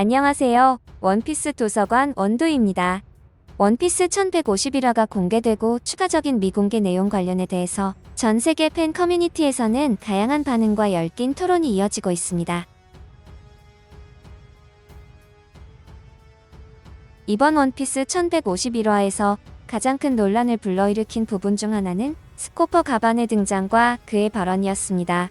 안녕하세요. 원피스 도서관 원도입니다. 원피스 1151화가 공개되고 추가적인 미공개 내용 관련에 대해서 전 세계 팬 커뮤니티에서는 다양한 반응과 열띤 토론이 이어지고 있습니다. 이번 원피스 1151화에서 가장 큰 논란을 불러일으킨 부분 중 하나는 스코퍼 가반의 등장과 그의 발언이었습니다.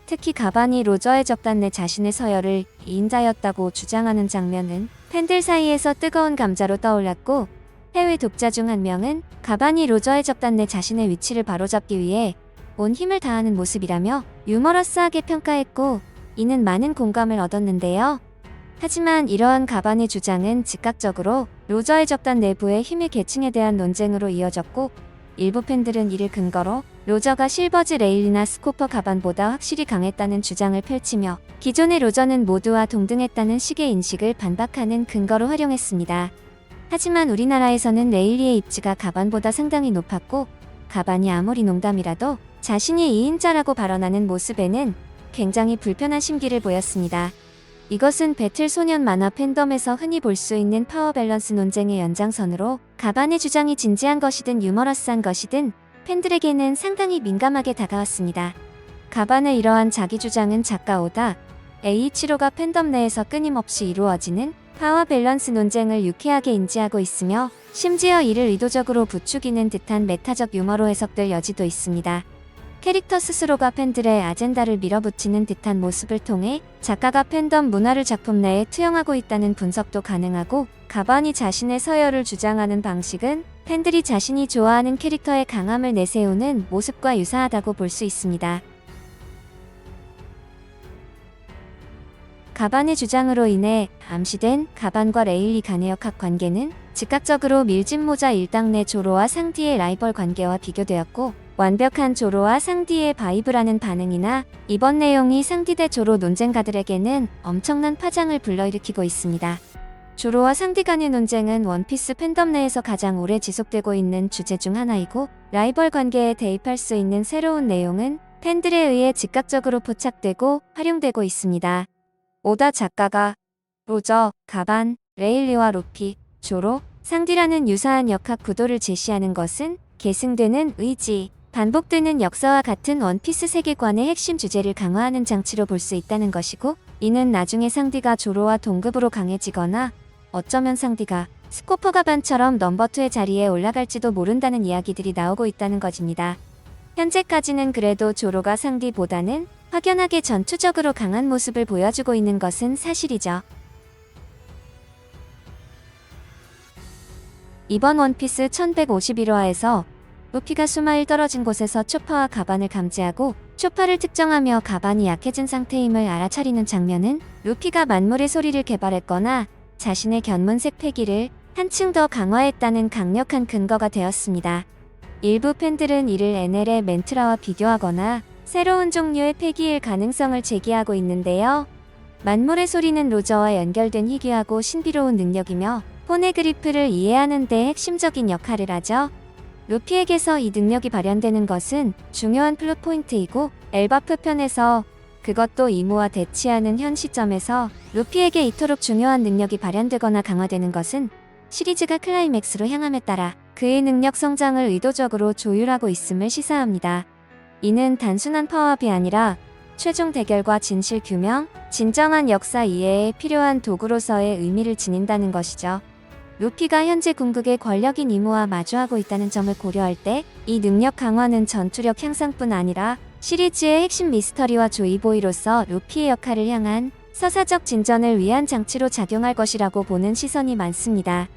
특히 가반이 로저에 접단 내 자신의 서열을 인자였다고 주장하는 장면은 팬들 사이에서 뜨거운 감자로 떠올랐고, 해외 독자 중 한 명은 가반이 로저에 접단 내 자신의 위치를 바로잡기 위해 온 힘을 다하는 모습이라며 유머러스하게 평가했고, 이는 많은 공감을 얻었는데요. 하지만 이러한 가반의 주장은 즉각적으로 로저의 접단 내부의 힘의 계층에 대한 논쟁으로 이어졌고, 일부 팬들은 이를 근거로 로저가 실버즈 레일리나 스코퍼 가반보다 확실히 강했다는 주장을 펼치며 기존의 로저는 모두와 동등했다는 식의 인식을 반박하는 근거로 활용했습니다. 하지만 우리나라에서는 레일리의 입지가 가반보다 상당히 높았고, 가반이 아무리 농담이라도 자신이 2인자라고 발언하는 모습에는 굉장히 불편한 심기를 보였습니다. 이것은 배틀 소년 만화 팬덤에서 흔히 볼 수 있는 파워 밸런스 논쟁의 연장선으로 가반의 주장이 진지한 것이든 유머러스한 것이든 팬들에게는 상당히 민감하게 다가왔습니다. 가반의 이러한 자기 주장은 작가 오다 에이치로가 팬덤 내에서 끊임없이 이루어지는 파워 밸런스 논쟁을 유쾌하게 인지하고 있으며, 심지어 이를 의도적으로 부추기는 듯한 메타적 유머로 해석될 여지도 있습니다. 캐릭터 스스로가 팬들의 아젠다를 밀어붙이는 듯한 모습을 통해 작가가 팬덤 문화를 작품 내에 투영하고 있다는 분석도 가능하고, 가반이 자신의 서열을 주장하는 방식은 팬들이 자신이 좋아하는 캐릭터의 강함을 내세우는 모습과 유사하다고 볼 수 있습니다. 가반의 주장으로 인해 암시된 가반과 레일리 간의 역학 관계는 즉각적으로 밀짚모자 일당 내 조로와 상디의 라이벌 관계와 비교되었고, 완벽한 조로와 상디의 바이브라는 반응이나 이번 내용이 상디 대 조로 논쟁가들에게는 엄청난 파장을 불러일으키고 있습니다. 조로와 상디 간의 논쟁은 원피스 팬덤 내에서 가장 오래 지속되고 있는 주제 중 하나이고, 라이벌 관계에 대입할 수 있는 새로운 내용은 팬들에 의해 즉각적으로 포착되고 활용되고 있습니다. 오다 작가가 로저, 가반, 레일리와 루피, 조로, 상디라는 유사한 역학 구도를 제시하는 것은 계승되는 의지, 반복되는 역사와 같은 원피스 세계관의 핵심 주제를 강화하는 장치로 볼 수 있다는 것이고, 이는 나중에 상디가 조로와 동급으로 강해지거나 어쩌면 상디가 스코퍼 가반처럼 넘버2의 자리에 올라갈지도 모른다는 이야기들이 나오고 있다는 것입니다. 현재까지는 그래도 조로가 상디보다는 확연하게 전투적으로 강한 모습을 보여주고 있는 것은 사실이죠. 이번 원피스 1151화에서 루피가 수마일 떨어진 곳에서 초파와 가반을 감지하고 초파를 특정하며 가반이 약해진 상태임을 알아차리는 장면은 루피가 만물의 소리를 개발했거나 자신의 견문색 패기를 한층 더 강화했다는 강력한 근거가 되었습니다. 일부 팬들은 이를 NL의 멘트라와 비교하거나 새로운 종류의 패기일 가능성을 제기하고 있는데요. 만물의 소리는 로저와 연결된 희귀하고 신비로운 능력이며 포네그리프를 이해하는 데 핵심적인 역할을 하죠. 루피에게서 이 능력이 발현되는 것은 중요한 플롯 포인트이고, 엘바프 편에서 그것도 이무와 대치하는 현 시점에서 루피에게 이토록 중요한 능력이 발현되거나 강화되는 것은 시리즈가 클라이맥스로 향함에 따라 그의 능력 성장을 의도적으로 조율하고 있음을 시사합니다. 이는 단순한 파워업이 아니라 최종 대결과 진실 규명, 진정한 역사 이해에 필요한 도구로서의 의미를 지닌다는 것이죠. 루피가 현재 궁극의 권력인 이무와 마주하고 있다는 점을 고려할 때 이 능력 강화는 전투력 향상뿐 아니라 시리즈의 핵심 미스터리와 조이보이로서 루피의 역할을 향한 서사적 진전을 위한 장치로 작용할 것이라고 보는 시선이 많습니다.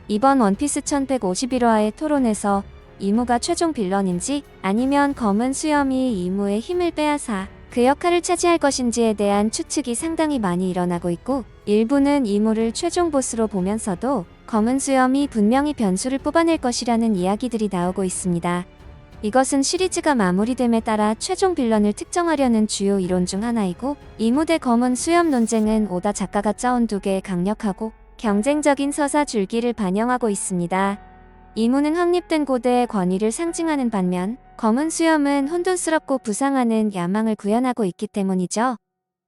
이번 원피스 1151화의 토론에서 이무가 최종 빌런인지 아니면 검은 수염이 이무의 힘을 빼앗아 그 역할을 차지할 것인지에 대한 추측이 상당히 많이 일어나고 있고, 일부는 이무를 최종 보스로 보면서도 검은 수염이 분명히 변수를 뽑아낼 것이라는 이야기들이 나오고 있습니다. 이것은 시리즈가 마무리됨에 따라 최종 빌런을 특정하려는 주요 이론 중 하나이고, 이무 대 검은 수염 논쟁은 오다 작가가 짜온 두 개의 강력하고 경쟁적인 서사 줄기를 반영하고 있습니다. 이무는 확립된 고대의 권위를 상징하는 반면 검은 수염은 혼돈스럽고 부상하는 야망을 구현하고 있기 때문이죠.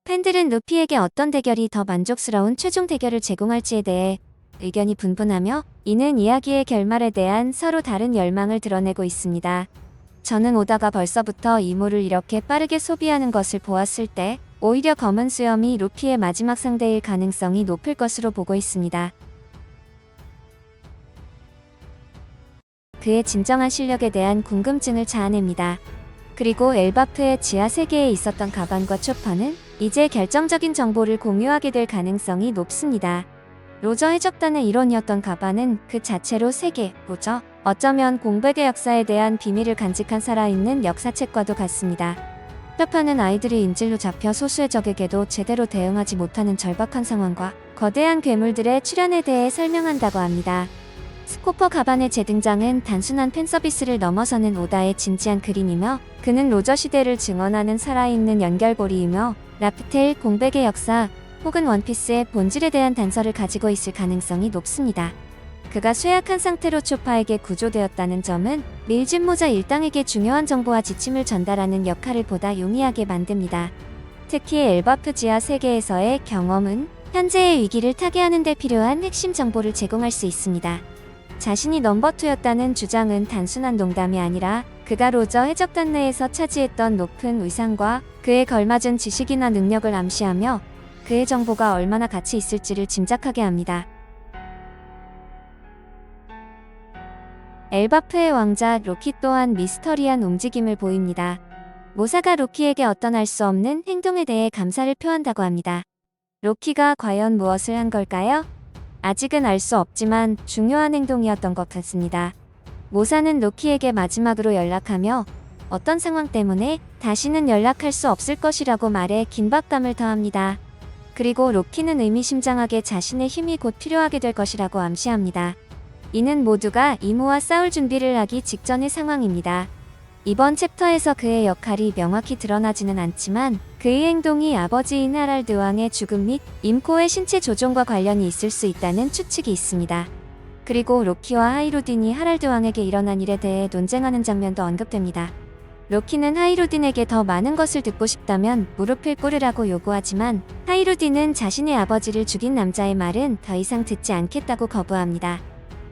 팬들은 루피에게 어떤 대결이 더 만족스러운 최종 대결을 제공할지에 대해 의견이 분분하며 이는 이야기의 결말에 대한 서로 다른 열망을 드러내고 있습니다. 저는 오다가 벌써부터 이무를 이렇게 빠르게 소비하는 것을 보았을 때 오히려 검은 수염이 루피의 마지막 상대일 가능성이 높을 것으로 보고 있습니다. 그의 진정한 실력에 대한 궁금증을 자아냅니다. 그리고 엘바프의 지하 세계에 있었던 가반과 초퍼는 이제 결정적인 정보를 공유하게 될 가능성이 높습니다. 로저 해적단의 일원이었던 가반은 그 자체로 세계로죠. 어쩌면 공백의 역사에 대한 비밀을 간직한 살아있는 역사책과도 같습니다. 초퍼는 아이들이 인질로 잡혀 소수의 적에게도 제대로 대응하지 못하는 절박한 상황과 거대한 괴물들의 출현에 대해 설명한다고 합니다. 스코퍼 가반의 재등장은 단순한 팬서비스를 넘어서는 오다의 진지한 그림이며 그는 로저 시대를 증언하는 살아있는 연결고리이며 라프텔 공백의 역사 혹은 원피스의 본질에 대한 단서를 가지고 있을 가능성이 높습니다. 그가 쇠약한 상태로 초파에게 구조되었다는 점은 밀짚 모자 일당에게 중요한 정보와 지침을 전달하는 역할을 보다 용이하게 만듭니다. 특히 엘바프 지하 세계에서의 경험은 현재의 위기를 타개하는 데 필요한 핵심 정보를 제공할 수 있습니다. 자신이 넘버2였다는 주장은 단순한 농담이 아니라 그가 로저 해적단 내에서 차지했던 높은 위상과 그에 걸맞은 지식이나 능력을 암시하며 그의 정보가 얼마나 가치 있을지를 짐작하게 합니다. 엘바프의 왕자 로키 또한 미스터리한 움직임을 보입니다. 모사가 로키에게 어떤 알 수 없는 행동에 대해 감사를 표한다고 합니다. 로키가 과연 무엇을 한 걸까요? 아직은 알 수 없지만 중요한 행동이었던 것 같습니다. 모사는 로키에게 마지막으로 연락하며 어떤 상황 때문에 다시는 연락할 수 없을 것이라고 말해 긴박감을 더합니다. 그리고 로키는 의미심장하게 자신의 힘이 곧 필요하게 될 것이라고 암시합니다. 이는 모두가 이무와 싸울 준비를 하기 직전의 상황입니다. 이번 챕터에서 그의 역할이 명확히 드러나지는 않지만 그의 행동이 아버지인 하랄드 왕의 죽음 및 임코의 신체 조종과 관련이 있을 수 있다는 추측이 있습니다. 그리고 로키와 하이루딘이 하랄드 왕에게 일어난 일에 대해 논쟁하는 장면도 언급됩니다. 로키는 하이루딘에게 더 많은 것을 듣고 싶다면 무릎을 꿇으라고 요구하지만 하이루딘은 자신의 아버지를 죽인 남자의 말은 더 이상 듣지 않겠다고 거부합니다.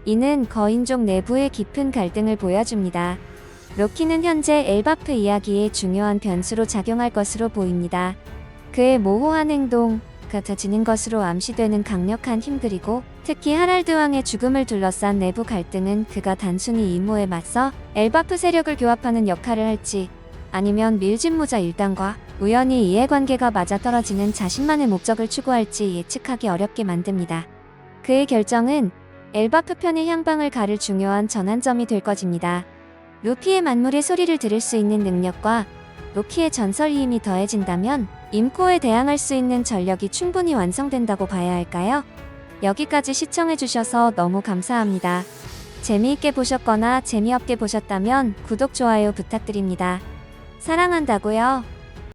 이는 거인족 내부의 깊은 갈등을 보여줍니다. 로키는 현재 엘바프 이야기의 중요한 변수로 작용할 것으로 보입니다. 그의 모호한 행동, 같아지는 것으로 암시되는 강력한 힘 그리고 특히 하랄드 왕의 죽음을 둘러싼 내부 갈등은 그가 단순히 이무에 맞서 엘바프 세력을 교합하는 역할을 할지 아니면 밀짚 모자 일당과 우연히 이해관계가 맞아떨어지는 자신만의 목적을 추구할지 예측하기 어렵게 만듭니다. 그의 결정은 엘바프 편의 향방을 가를 중요한 전환점이 될 것입니다. 루피의 만물의 소리를 들을 수 있는 능력과 로키의 전설 힘이 더해진다면 임코에 대항할 수 있는 전력이 충분히 완성된다고 봐야 할까요? 여기까지 시청해주셔서 너무 감사합니다. 재미있게 보셨거나 재미없게 보셨다면 구독, 좋아요 부탁드립니다. 사랑한다고요.